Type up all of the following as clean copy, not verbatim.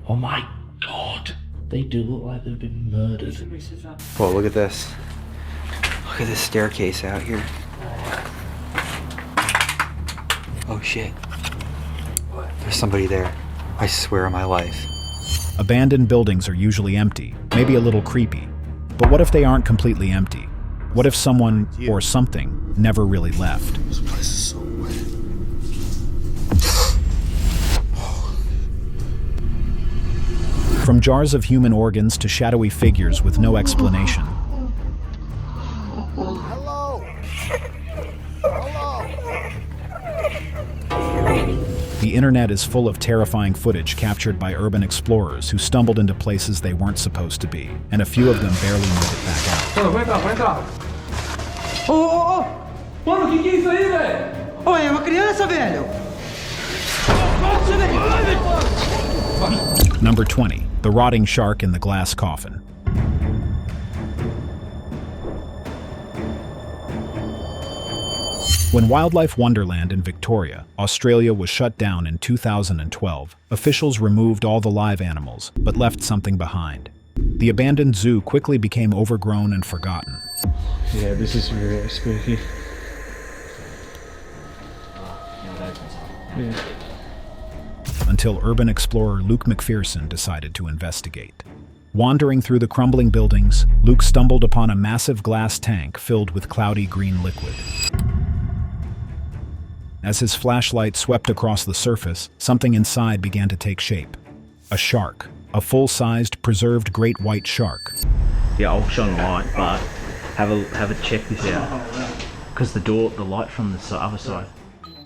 Oh my god. They do look like they've been murdered. Whoa, look at this. Look at this staircase out here. Oh shit. There's somebody there. I swear on my life. Abandoned buildings are usually empty, maybe a little creepy. But what if they aren't completely empty? What if someone, or something, never really left? This place is so wet. From jars of human organs to shadowy figures with no explanation. Hello? Hello? The internet is full of terrifying footage captured by urban explorers who stumbled into places they weren't supposed to be, and a few of them barely made it back out. Mano, que é isso aí, velho? Oi, é uma criança, velho! Number 20. The rotting shark in the glass coffin. When Wildlife Wonderland in Victoria, Australia was shut down in 2012, officials removed all the live animals, but left something behind. The abandoned zoo quickly became overgrown and forgotten. Yeah, this is really spooky. Yeah. Until urban explorer Luke McPherson decided to investigate. Wandering through the crumbling buildings, Luke stumbled upon a massive glass tank filled with cloudy green liquid. As his flashlight swept across the surface, something inside began to take shape. A shark, a full-sized, preserved great white shark. Yeah, I'll shine light, but have a check this out. Because the light from the other side.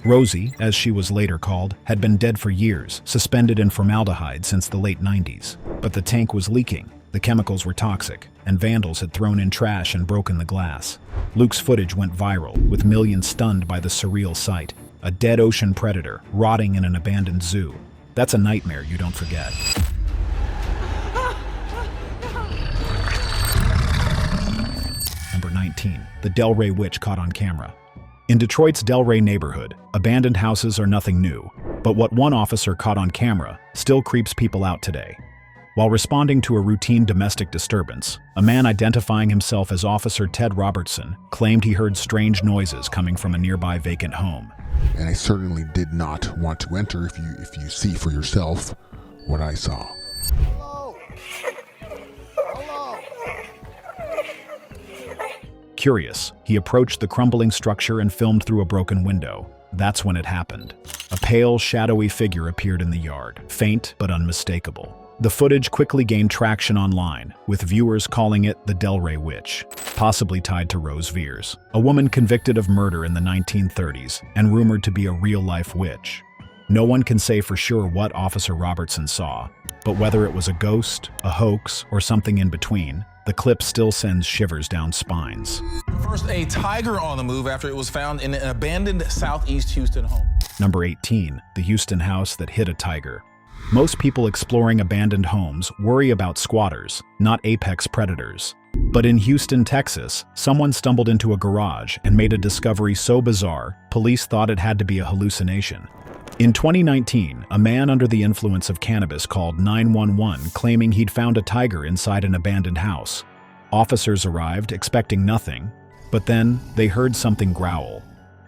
Rosie, as she was later called, had been dead for years, suspended in formaldehyde since the late 90s. But the tank was leaking, the chemicals were toxic, and vandals had thrown in trash and broken the glass. Luke's footage went viral, with millions stunned by the surreal sight. A dead ocean predator, rotting in an abandoned zoo. That's a nightmare you don't forget. Number 19. The Delray Witch caught on camera. In Detroit's Delray neighborhood, abandoned houses are nothing new, but what one officer caught on camera still creeps people out today. While responding to a routine domestic disturbance, a man identifying himself as Officer Ted Robertson claimed he heard strange noises coming from a nearby vacant home. And I certainly did not want to enter if you see for yourself what I saw. Hello? Hello? Curious, he approached the crumbling structure and filmed through a broken window. That's when it happened. A pale, shadowy figure appeared in the yard, faint but unmistakable. The footage quickly gained traction online, with viewers calling it the Delray Witch, possibly tied to Rose Veers, a woman convicted of murder in the 1930s and rumored to be a real-life witch. No one can say for sure what Officer Robertson saw, but whether it was a ghost, a hoax, or something in between, the clip still sends shivers down spines. First, a tiger on the move after it was found in an abandoned Southeast Houston home. Number 18, the Houston house that hid a tiger. Most people exploring abandoned homes worry about squatters, not apex predators. But in Houston, Texas, someone stumbled into a garage and made a discovery so bizarre, police thought it had to be a hallucination. In 2019, a man under the influence of cannabis called 911 claiming he'd found a tiger inside an abandoned house. Officers arrived expecting nothing, but then they heard something growl.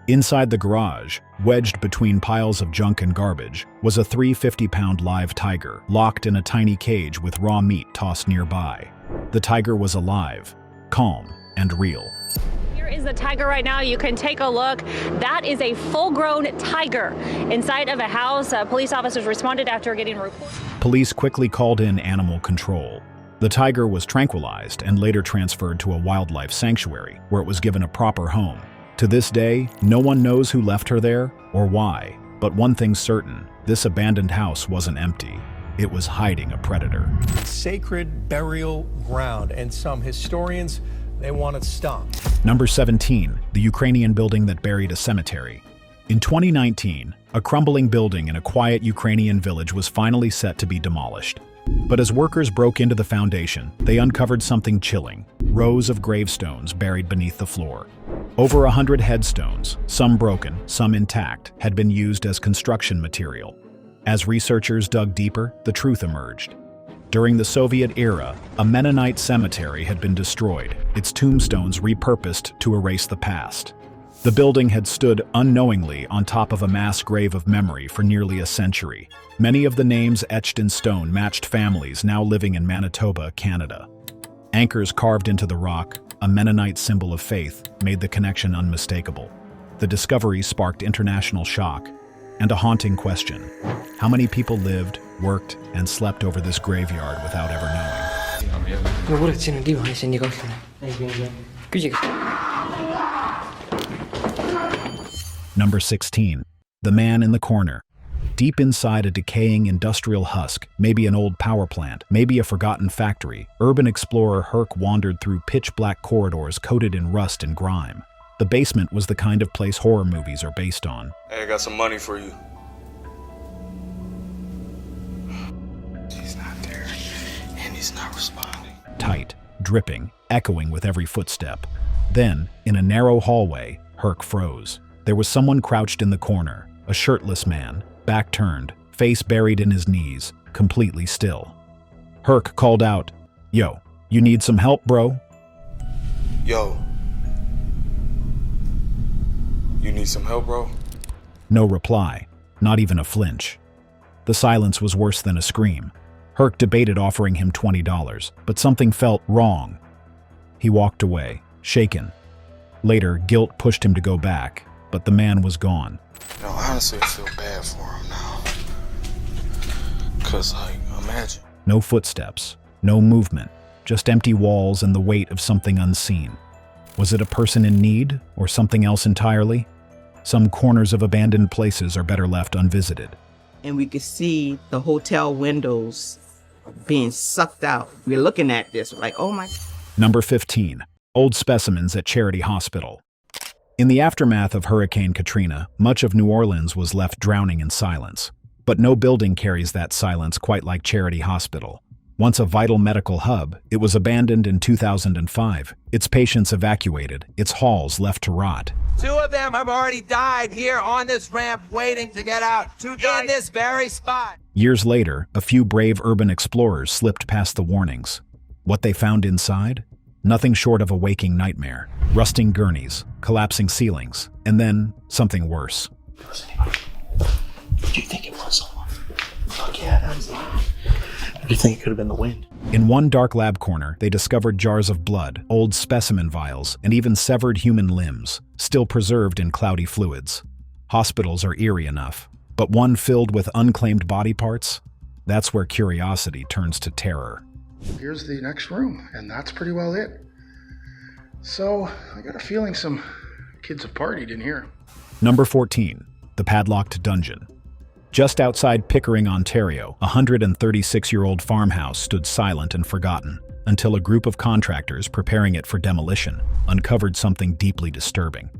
Inside the garage, wedged between piles of junk and garbage, was a 350-pound live tiger, locked in a tiny cage with raw meat tossed nearby. The tiger was alive, calm, and real. Here is the tiger right now. You can take a look. That is a full-grown tiger inside of a house. Police officers responded after getting a report. Police quickly called in animal control. The tiger was tranquilized and later transferred to a wildlife sanctuary, where it was given a proper home. To this day, no one knows who left her there or why, but one thing's certain, this abandoned house wasn't empty. It was hiding a predator. Sacred burial ground, and some historians, they want it stopped. Number 17, the Ukrainian building that buried a cemetery. In 2019, a crumbling building in a quiet Ukrainian village was finally set to be demolished. But as workers broke into the foundation, they uncovered something chilling: rows of gravestones buried beneath the floor. Over 100 headstones, some broken, some intact, had been used as construction material. As researchers dug deeper, the truth emerged. During the Soviet era, a Mennonite cemetery had been destroyed, its tombstones repurposed to erase the past. The building had stood unknowingly on top of a mass grave of memory for nearly a century. Many of the names etched in stone matched families now living in Manitoba, Canada. Anchors carved into the rock, a Mennonite symbol of faith, made the connection unmistakable. The discovery sparked international shock and a haunting question. How many people lived, worked, and slept over this graveyard without ever knowing? Number 16. The Man in the Corner. Deep inside a decaying industrial husk, maybe an old power plant, maybe a forgotten factory, urban explorer Herc wandered through pitch-black corridors coated in rust and grime. The basement was the kind of place horror movies are based on. Hey, I got some money for you. He's not there, and he's not responding. Tight, dripping, echoing with every footstep. Then, in a narrow hallway, Herc froze. There was someone crouched in the corner, a shirtless man, back turned, face buried in his knees, completely still. Herc called out, "Yo, you need some help, bro?" Yo. You need some help, bro? No reply, not even a flinch. The silence was worse than a scream. Herc debated offering him $20, but something felt wrong. He walked away, shaken. Later, guilt pushed him to go back, but the man was gone. No, honestly, I feel bad for him now. 'Cause, imagine. No footsteps, no movement, just empty walls and the weight of something unseen. Was it a person in need, or something else entirely? Some corners of abandoned places are better left unvisited. And we could see the hotel windows being sucked out. We're looking at this like, oh my. Number 15. Old specimens at Charity Hospital. In the aftermath of Hurricane Katrina, much of New Orleans was left drowning in silence. But no building carries that silence quite like Charity Hospital. Once a vital medical hub, it was abandoned in 2005, its patients evacuated, its halls left to rot. 2 of them have already died here on this ramp waiting to get out, in this very spot. Years later, a few brave urban explorers slipped past the warnings. What they found inside? Nothing short of a waking nightmare. Rusting gurneys, collapsing ceilings, and then something worse. Do you think it was someone? Fuck yeah, that was the wind. Do you think it could have been the wind? In one dark lab corner, they discovered jars of blood, old specimen vials, and even severed human limbs, still preserved in cloudy fluids. Hospitals are eerie enough, but one filled with unclaimed body parts? That's where curiosity turns to terror. Here's the next room, and that's pretty well it. So, I got a feeling some kids have partied in here. Number 14. The Padlocked Dungeon. Just outside Pickering, Ontario, a 136-year-old farmhouse stood silent and forgotten until a group of contractors preparing it for demolition uncovered something deeply disturbing.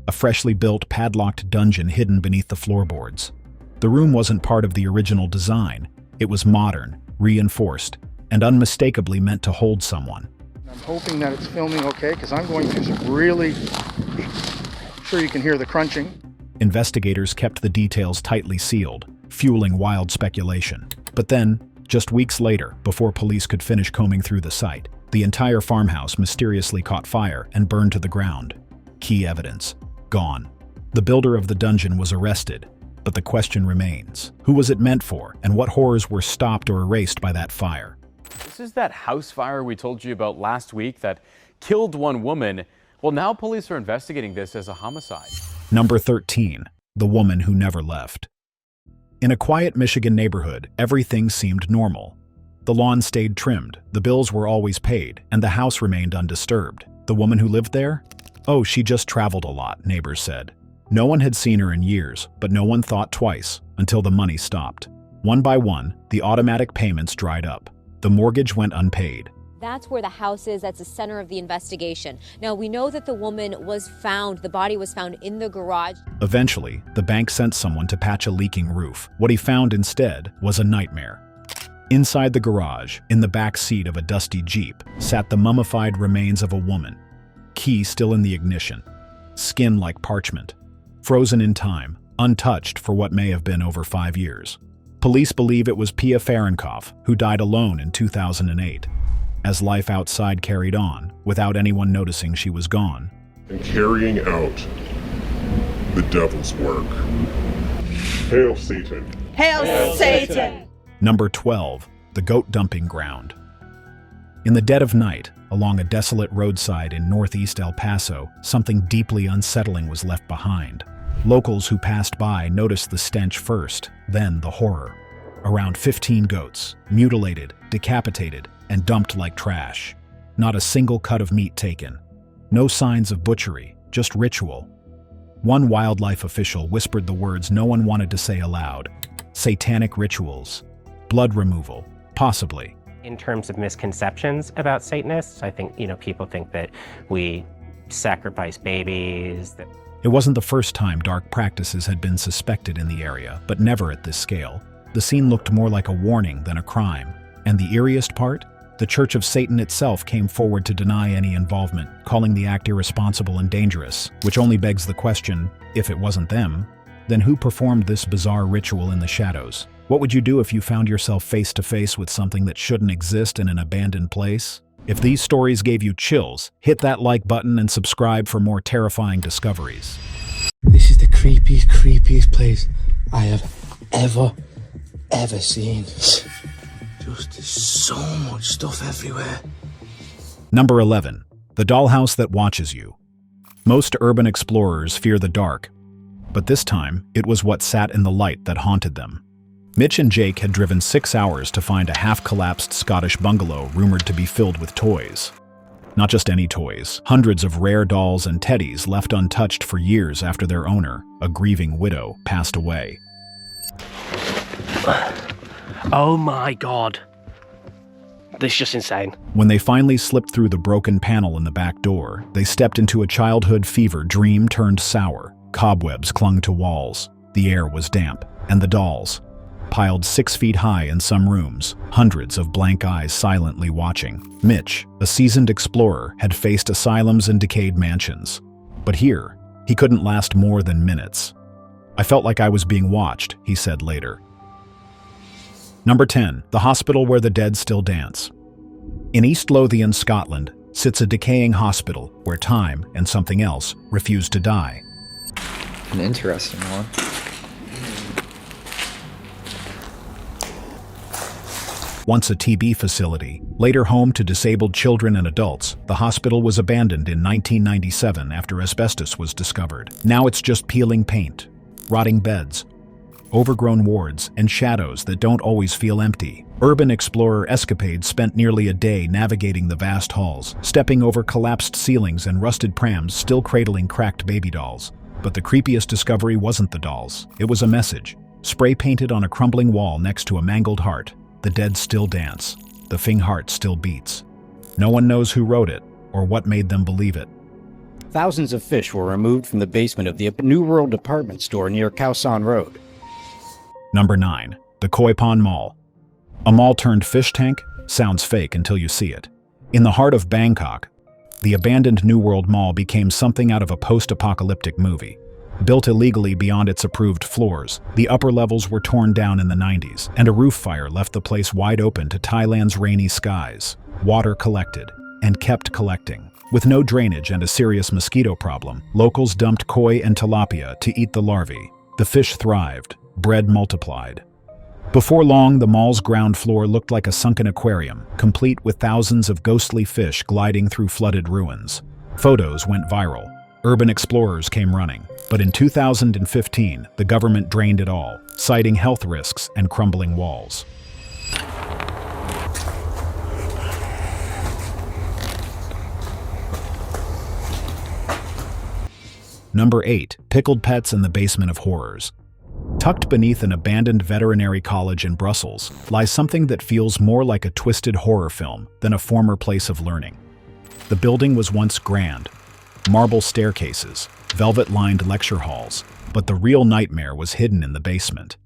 A freshly built, padlocked dungeon hidden beneath the floorboards. The room wasn't part of the original design. It was modern, reinforced, and unmistakably meant to hold someone. I'm hoping that it's filming okay, because I'm going through some really... I'm sure you can hear the crunching. Investigators kept the details tightly sealed, fueling wild speculation. But then, just weeks later, before police could finish combing through the site, the entire farmhouse mysteriously caught fire and burned to the ground. Key evidence gone. The builder of the dungeon was arrested, but the question remains: who was it meant for, and what horrors were stopped or erased by that fire? This is that house fire we told you about last week that killed one woman. Well, now police are investigating this as a homicide. Number 13. The Woman Who Never Left. In a quiet Michigan neighborhood, everything seemed normal. The lawn stayed trimmed, the bills were always paid, and the house remained undisturbed. The woman who lived there? Oh, she just traveled a lot, neighbors said. No one had seen her in years, but no one thought twice, until the money stopped. One by one, the automatic payments dried up. The mortgage went unpaid. That's where the house is. That's the center of the investigation. Now, we know that the woman was found, the body was found in the garage. Eventually, the bank sent someone to patch a leaking roof. What he found instead was a nightmare. Inside the garage, in the back seat of a dusty Jeep, sat the mummified remains of a woman. Key still in the ignition. Skin like parchment. Frozen in time, untouched for what may have been over 5 years. Police believe it was Pia Fahrenkopf, who died alone in 2008. As life outside carried on, without anyone noticing she was gone. And carrying out the devil's work. Hail Satan. Hail Satan! Number 12. The Goat Dumping Ground. In the dead of night, along a desolate roadside in northeast El Paso, something deeply unsettling was left behind. Locals who passed by noticed the stench first, then the horror. Around 15 goats, mutilated, decapitated, and dumped like trash. Not a single cut of meat taken. No signs of butchery, just ritual. One wildlife official whispered the words no one wanted to say aloud. Satanic rituals. Blood removal, possibly. In terms of misconceptions about Satanists, I think, people think that we sacrifice babies. It wasn't the first time dark practices had been suspected in the area, but never at this scale. The scene looked more like a warning than a crime. And the eeriest part? The Church of Satan itself came forward to deny any involvement, calling the act irresponsible and dangerous, which only begs the question, if it wasn't them, then who performed this bizarre ritual in the shadows? What would you do if you found yourself face to face with something that shouldn't exist in an abandoned place? If these stories gave you chills, hit that like button and subscribe for more terrifying discoveries. This is the creepiest place I have ever seen. Just there's so much stuff everywhere. Number 11. The Dollhouse That Watches You. Most urban explorers fear the dark, but this time it was what sat in the light that haunted them. Mitch and Jake had driven 6 hours to find a half-collapsed Scottish bungalow rumored to be filled with toys. Not just any toys, hundreds of rare dolls and teddies left untouched for years after their owner, a grieving widow, passed away. Oh my god. This is just insane. When they finally slipped through the broken panel in the back door, they stepped into a childhood fever dream turned sour. Cobwebs clung to walls, the air was damp, and the dolls, piled 6 feet high in some rooms, hundreds of blank eyes silently watching. Mitch, a seasoned explorer, had faced asylums and decayed mansions. But here, he couldn't last more than minutes. I felt like I was being watched, he said later. Number 10. The Hospital Where the Dead Still Dance. In East Lothian, Scotland, sits a decaying hospital where time and something else refuse to die. An interesting one. Once a TB facility, later home to disabled children and adults, the hospital was abandoned in 1997 after asbestos was discovered. Now it's just peeling paint, rotting beds, overgrown wards, and shadows that don't always feel empty. Urban explorer Escapade spent nearly a day navigating the vast halls, stepping over collapsed ceilings and rusted prams still cradling cracked baby dolls. But the creepiest discovery wasn't the dolls. It was a message, spray-painted on a crumbling wall next to a mangled heart. The dead still dance. The Fing heart still beats. No one knows who wrote it or what made them believe it. Thousands of fish were removed from the basement of the New World department store near Khao Road. Number 9. The Koi Pon Mall. A mall turned fish tank? Sounds fake until you see it. In the heart of Bangkok, the abandoned New World Mall became something out of a post-apocalyptic movie. Built illegally beyond its approved floors, the upper levels were torn down in the 90s, and a roof fire left the place wide open to Thailand's rainy skies. Water collected, and kept collecting. With no drainage and a serious mosquito problem, locals dumped koi and tilapia to eat the larvae. The fish thrived, bread multiplied. Before long, the mall's ground floor looked like a sunken aquarium, complete with thousands of ghostly fish gliding through flooded ruins. Photos went viral. Urban explorers came running. But in 2015, the government drained it all, citing health risks and crumbling walls. Number 8. Pickled Pets in the Basement of Horrors. Tucked beneath an abandoned veterinary college in Brussels lies something that feels more like a twisted horror film than a former place of learning. The building was once grand. Marble staircases, velvet-lined lecture halls, but the real nightmare was hidden in the basement.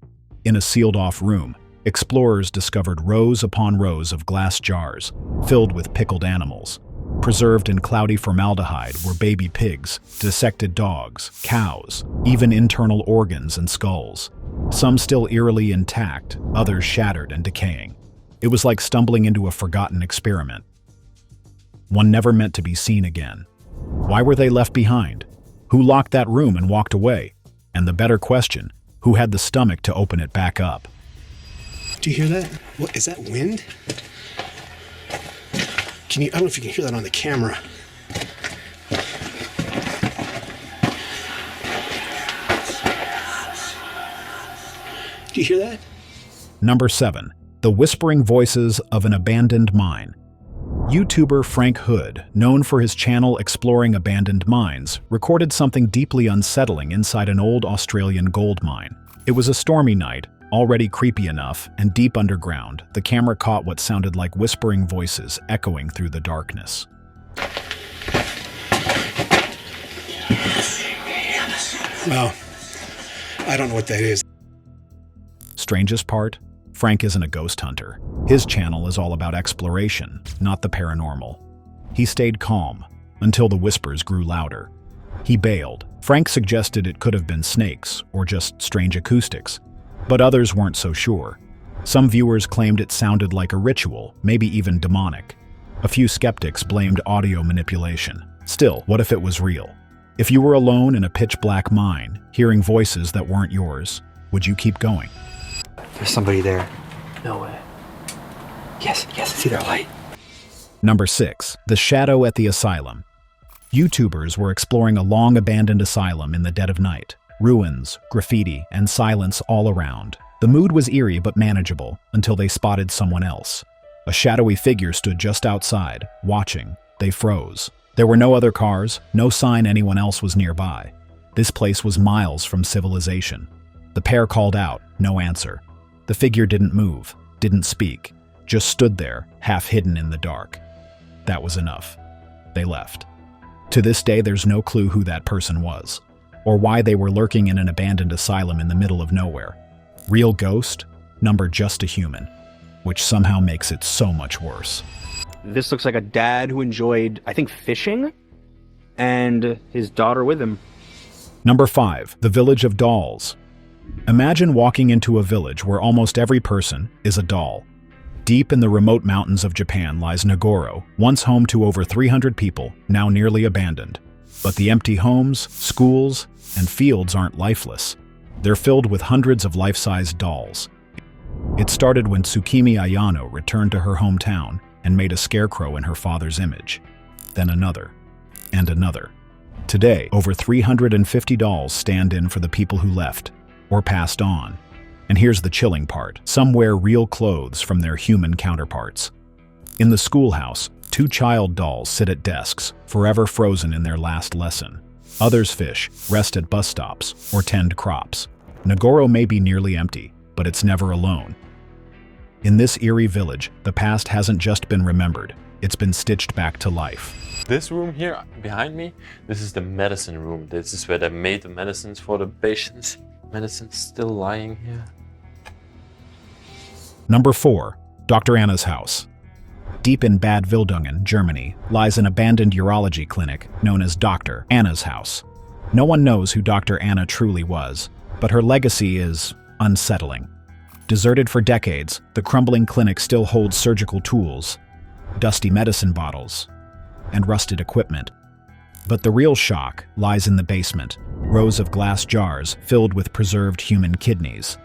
In a sealed-off room, explorers discovered rows upon rows of glass jars filled with pickled animals. Preserved in cloudy formaldehyde were baby pigs, dissected dogs, cows, even internal organs and skulls. Some still eerily intact, others shattered and decaying. It was like stumbling into a forgotten experiment. One never meant to be seen again. Why were they left behind? Who locked that room and walked away? And the better question, who had the stomach to open it back up? Do you hear that? What is that, wind? I don't know if you can hear that on the camera. Do you hear that? Number 7. The whispering voices of an abandoned mine. YouTuber Frank Hood, known for his channel exploring abandoned mines, recorded something deeply unsettling inside an old Australian gold mine. It was a stormy night, already creepy enough, and deep underground, the camera caught what sounded like whispering voices echoing through the darkness. Well, I don't know what that is. Strangest part? Frank isn't a ghost hunter. His channel is all about exploration, not the paranormal. He stayed calm until the whispers grew louder. He bailed. Frank suggested it could have been snakes or just strange acoustics, but others weren't so sure. Some viewers claimed it sounded like a ritual, maybe even demonic. A few skeptics blamed audio manipulation. Still, what if it was real? If you were alone in a pitch-black mine, hearing voices that weren't yours, would you keep going? There's somebody there. No way. Yes, I see their light. Number 6. The shadow at the asylum. YouTubers were exploring a long-abandoned asylum in the dead of night. Ruins, graffiti, and silence all around. The mood was eerie but manageable until they spotted someone else. A shadowy figure stood just outside, watching. They froze. There were no other cars, no sign anyone else was nearby. This place was miles from civilization. The pair called out, no answer. The figure didn't move, didn't speak, just stood there, half hidden in the dark. That was enough. They left. To this day, there's no clue who that person was, or why they were lurking in an abandoned asylum in the middle of nowhere. Real ghost? Number just a human, which somehow makes it so much worse. This looks like a dad who enjoyed, I think, fishing, and his daughter with him. Number 5. The Village of Dolls. Imagine walking into a village where almost every person is a doll. Deep in the remote mountains of Japan lies Nagoro, once home to over 300 people, now nearly abandoned. But the empty homes, schools, and fields aren't lifeless. They're filled with hundreds of life-sized dolls. It started when Tsukimi Ayano returned to her hometown and made a scarecrow in her father's image. Then another, and another. Today, over 350 dolls stand in for the people who left, or passed on. And here's the chilling part. Some wear real clothes from their human counterparts. In the schoolhouse, 2 child dolls sit at desks, forever frozen in their last lesson. Others fish, rest at bus stops, or tend crops. Nagoro may be nearly empty, but it's never alone. In this eerie village, the past hasn't just been remembered, it's been stitched back to life. This room here behind me, this is the medicine room. This is where they made the medicines for the patients. Medicine's still lying here. Number 4. Dr. Anna's house. Deep in Bad Wildungen, Germany, lies an abandoned urology clinic known as Dr. Anna's house. No one knows who Dr. Anna truly was, but her legacy is unsettling. Deserted for decades, the crumbling clinic still holds surgical tools, dusty medicine bottles, and rusted equipment. But the real shock lies in the basement, rows of glass jars filled with preserved human kidneys.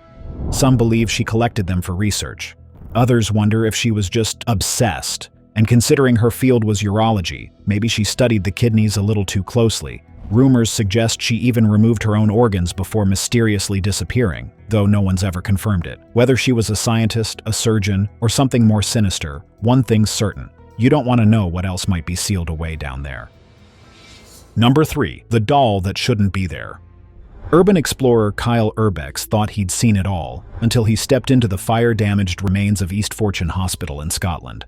Some believe she collected them for research. Others wonder if she was just obsessed, and considering her field was urology, maybe she studied the kidneys a little too closely. Rumors suggest she even removed her own organs before mysteriously disappearing, though no one's ever confirmed it. Whether she was a scientist, a surgeon, or something more sinister, one thing's certain: you don't want to know what else might be sealed away down there. Number 3. The doll that shouldn't be there. Urban explorer Kyle Urbex thought he'd seen it all until he stepped into the fire-damaged remains of East Fortune Hospital in Scotland.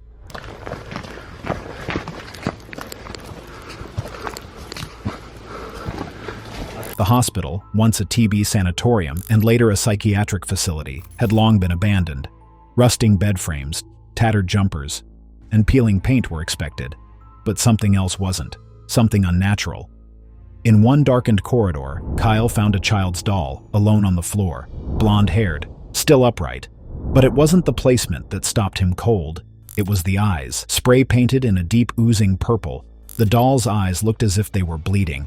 The hospital, once a TB sanatorium and later a psychiatric facility, had long been abandoned. Rusting bed frames, tattered jumpers, and peeling paint were expected. But something else wasn't. Something unnatural. In one darkened corridor, Kyle found a child's doll, alone on the floor, blonde-haired, still upright. But it wasn't the placement that stopped him cold. It was the eyes, spray-painted in a deep oozing purple. The doll's eyes looked as if they were bleeding.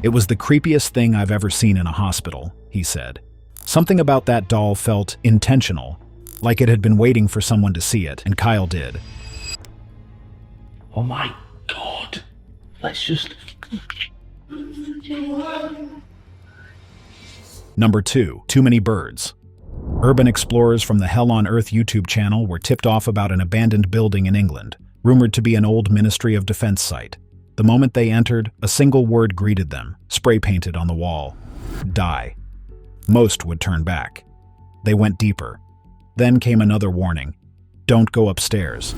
"It was the creepiest thing I've ever seen in a hospital," he said. Something about that doll felt intentional, like it had been waiting for someone to see it, and Kyle did. Oh my God. Let's just... Number 2. Too many birds. Urban explorers from the Hell on Earth YouTube channel were tipped off about an abandoned building in England, rumored to be an old Ministry of Defense site. The moment they entered, a single word greeted them, spray-painted on the wall: die. Most would turn back. They went deeper. Then came another warning: don't go upstairs.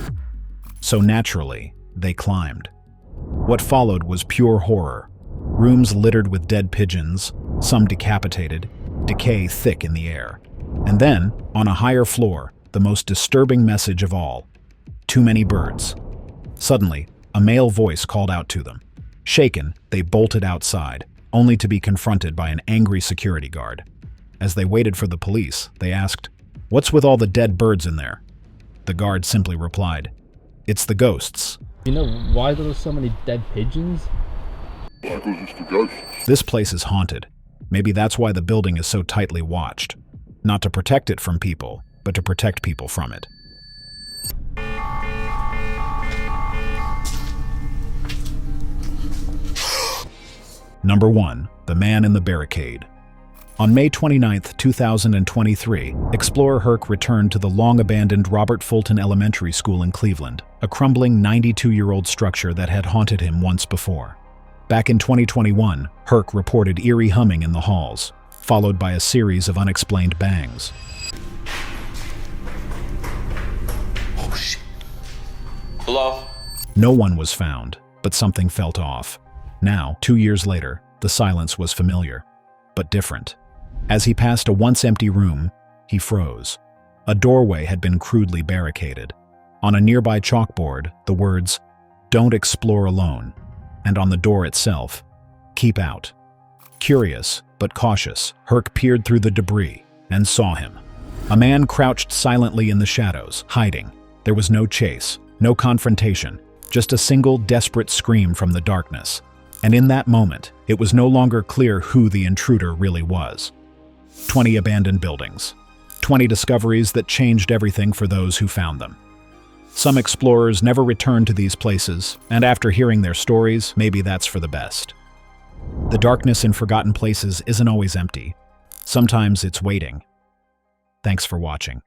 So naturally, they climbed. What followed was pure horror. Rooms littered with dead pigeons, some decapitated, decay thick in the air. And then, on a higher floor, the most disturbing message of all: too many birds. Suddenly, a male voice called out to them. Shaken, they bolted outside, only to be confronted by an angry security guard. As they waited for the police, they asked, "What's with all the dead birds in there?" The guard simply replied, "It's the ghosts." You know why there are so many dead pigeons? This place is haunted. Maybe that's why the building is so tightly watched. Not to protect it from people, but to protect people from it. Number 1. The Man in the Barricade. On May 29, 2023, explorer Herc returned to the long-abandoned Robert Fulton Elementary School in Cleveland, a crumbling 92-year-old structure that had haunted him once before. Back in 2021, Herc reported eerie humming in the halls, followed by a series of unexplained bangs. Oh shit. Hello? No one was found, but something felt off. Now, 2 years later, the silence was familiar, but different. As he passed a once-empty room, he froze. A doorway had been crudely barricaded. On a nearby chalkboard, the words, "Don't explore alone," and on the door itself, "Keep out." Curious, but cautious, Herc peered through the debris and saw him. A man crouched silently in the shadows, hiding. There was no chase, no confrontation, just a single desperate scream from the darkness. And in that moment, it was no longer clear who the intruder really was. 20 abandoned buildings. 20 discoveries that changed everything for those who found them. Some explorers never returned to these places, and after hearing their stories, maybe that's for the best. The darkness in forgotten places isn't always empty. Sometimes it's waiting. Thanks for watching.